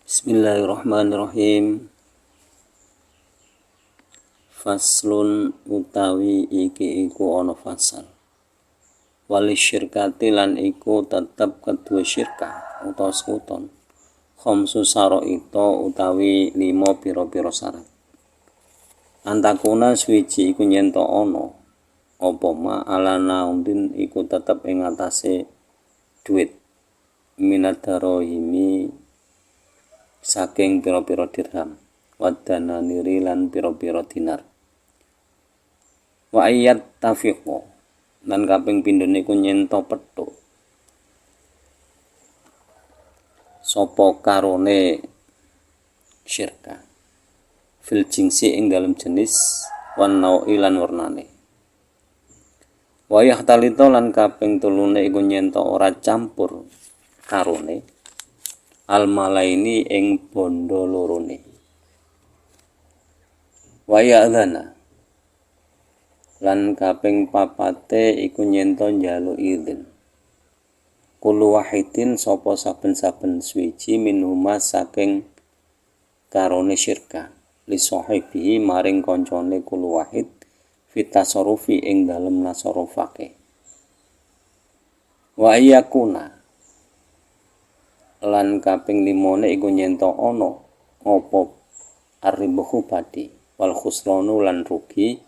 Bismillahirrahmanirrahim. Faslun utawi iki iku ana fasal. Wali syirkati lan iku tetep kedua syirkah utawa sekuton. Khamsu saraita utawi 5 pira-pira syarat. Antakuna swiji iku yen to ana apa ma alana undin iku tetep ing atase duit minadarahimi saking pira-pira dirham wadana niri lan pira-pira dinar. Wa ayat tafiqo lan kaping pindhone iku nyento pethuk sapa karone syirka fil jinsi ing dalam jenis wan naui lan warnane. Wa yahtalito lan kaping telune iku nyento ora campur karone al malaini ing bondo lorone. Wa ya'dzana lan kaping papate iku nyento njaluk izin kulo wahidin sapa saben-saben swiji minhuma saking karone syirka li sahibihi maring kancane kulo wahid fitasarufi ing dalem nasarufake. Wa yakuna lan kaping 5 iku nyento ana apa aribuhu badi wal khusranu lan rugi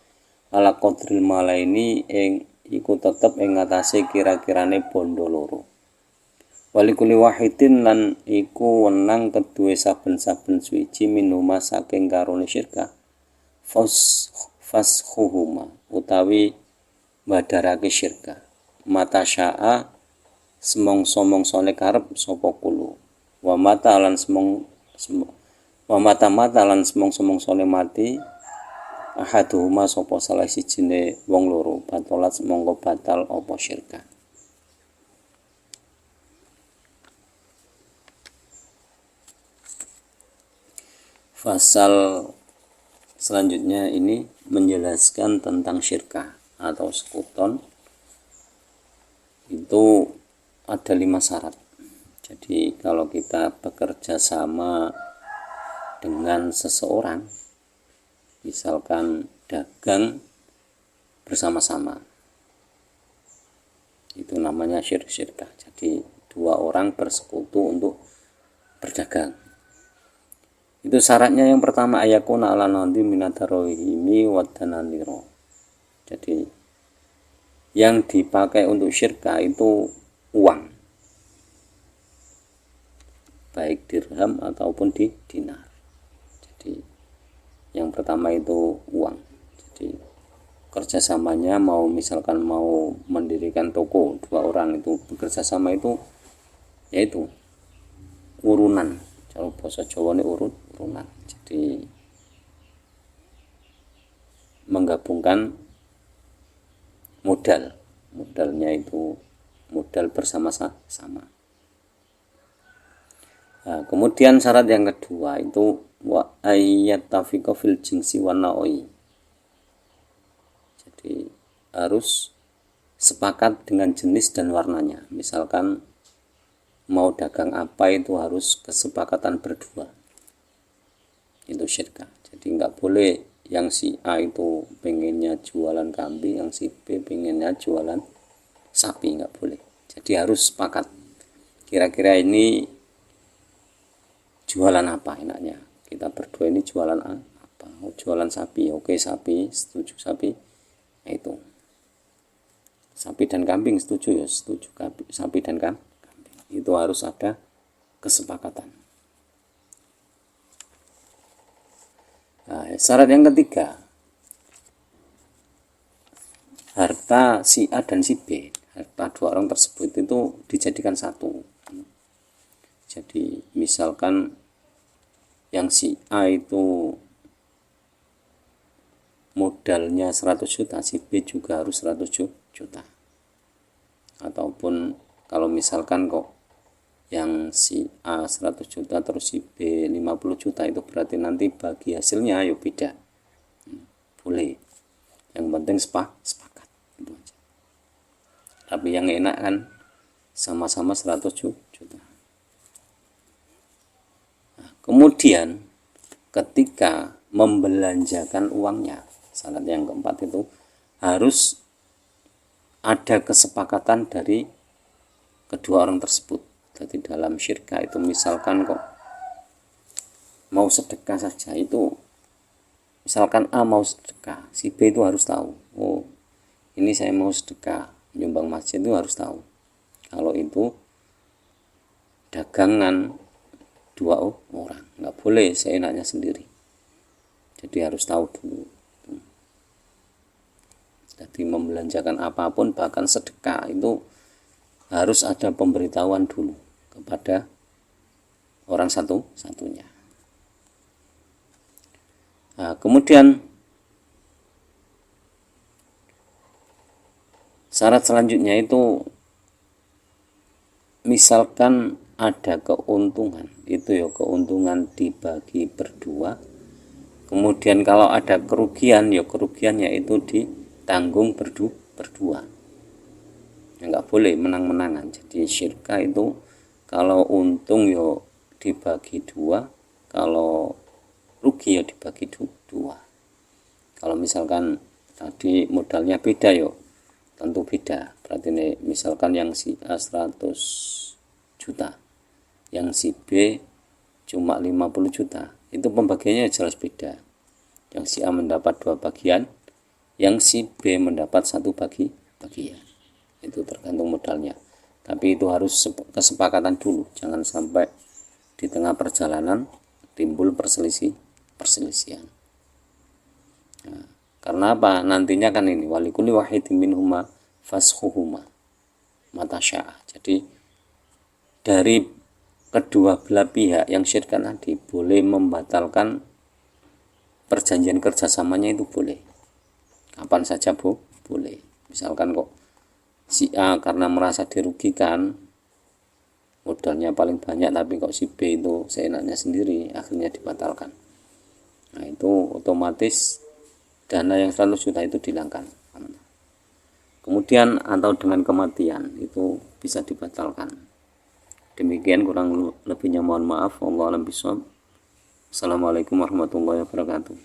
ala qadril malaini ing iku tetep ing atase kira-kirane bondo loro. Walikuli wahidin lan iku wenang kedue saben-saben swiji minuma saking karone syirka fashuhuma utawi badarake syirka mata syaa semongso-mongsone karep sapa kulo wa mata lan semongso-mongsone mati ahaduhuma sapa salah sijine wong loro batalat mongko batal apa syirka. Fasal selanjutnya ini menjelaskan tentang syirkah atau sekuton. Itu ada 5 syarat. Jadi kalau kita bekerja sama dengan seseorang, misalkan dagang bersama-sama, itu namanya syirkah. Jadi 2 orang bersekutu untuk berdagang. Itu syaratnya yang pertama ayakuna ala nanti minadarohimi wadananiro. Jadi yang dipakai untuk syirkah itu uang, baik dirham ataupun dinar. Jadi yang pertama itu uang. Jadi kerjasamanya misalkan mau mendirikan toko, 2 orang itu bekerja sama itu yaitu urunan. Kalau bahasa Jawa ini urunan. Jadi menggabungkan modalnya itu modal bersama-sama. Nah, kemudian syarat yang kedua itu wa ayyattafiqa fil jinsi wan naui. Jadi harus sepakat dengan jenis dan warnanya. Misalkan mau dagang apa itu harus kesepakatan berdua. Itu syirkah. Jadi enggak boleh yang si A itu pengennya jualan kambing, yang si B pengennya jualan sapi, enggak boleh. Jadi harus sepakat. Kira-kira ini jualan apa enaknya? Kita berdua ini jualan apa? Oh, jualan sapi. Oke, sapi, setuju sapi. Nah, itu. Sapi dan kambing setuju ya, setuju sapi dan kambing. Itu harus ada kesepakatan. Nah, syarat yang ketiga, harta si A dan si B, harta 2 orang tersebut itu dijadikan satu. Jadi misalkan yang si A itu modalnya 100 juta, si B juga harus 100 juta. Ataupun kalau misalkan kok yang si A 100 juta terus si B 50 juta itu berarti nanti bagi hasilnya ayo beda. Boleh. Yang penting sepakat. Itu aja. Tapi yang enak kan sama-sama 100 juta. Nah, Kemudian ketika membelanjakan uangnya, syarat yang keempat itu harus ada kesepakatan dari kedua orang tersebut. Jadi dalam syirka itu misalkan kok mau sedekah saja, itu misalkan A mau sedekah, si B itu harus tahu, oh ini saya mau sedekah nyumbang masjid, itu harus tahu kalau itu dagangan dua orang, nggak boleh seenaknya sendiri, jadi harus tahu dulu. Jadi membelanjakan apapun, bahkan sedekah, itu harus ada pemberitahuan dulu kepada orang satunya. Nah, kemudian syarat selanjutnya itu misalkan ada keuntungan, itu ya keuntungan dibagi berdua. Kemudian kalau ada kerugian, ya kerugiannya itu ditanggung berdua. Ya, nggak boleh menang-menangan. Jadi syirka itu kalau untung ya dibagi dua, kalau rugi ya dibagi dua. Kalau misalkan tadi modalnya beda ya tentu beda. Berarti ini misalkan yang si A 100 juta, yang si B cuma 50 juta, itu pembagiannya jelas beda. Yang si A mendapat 2 bagian, yang si B mendapat 1 bagian. Itu tergantung modalnya. Tapi itu harus kesepakatan dulu, jangan sampai di tengah perjalanan timbul perselisihan. Nah, karena apa? Nantinya kan ini walikuli wahidin minhuma fashuhuma matasya'a. Jadi dari kedua belah pihak yang syirka tadi boleh membatalkan perjanjian kerjasamanya, itu boleh kapan saja boleh. Misalkan kok si A karena merasa dirugikan, modalnya paling banyak, tapi kok si B itu seenaknya sendiri, akhirnya dibatalkan. Nah itu otomatis dana yang 100 juta itu dihilangkan. Kemudian atau dengan kematian itu bisa dibatalkan. Demikian, kurang lebihnya mohon maaf. Wallahu a'lam bishawab. Assalamualaikum warahmatullahi wabarakatuh.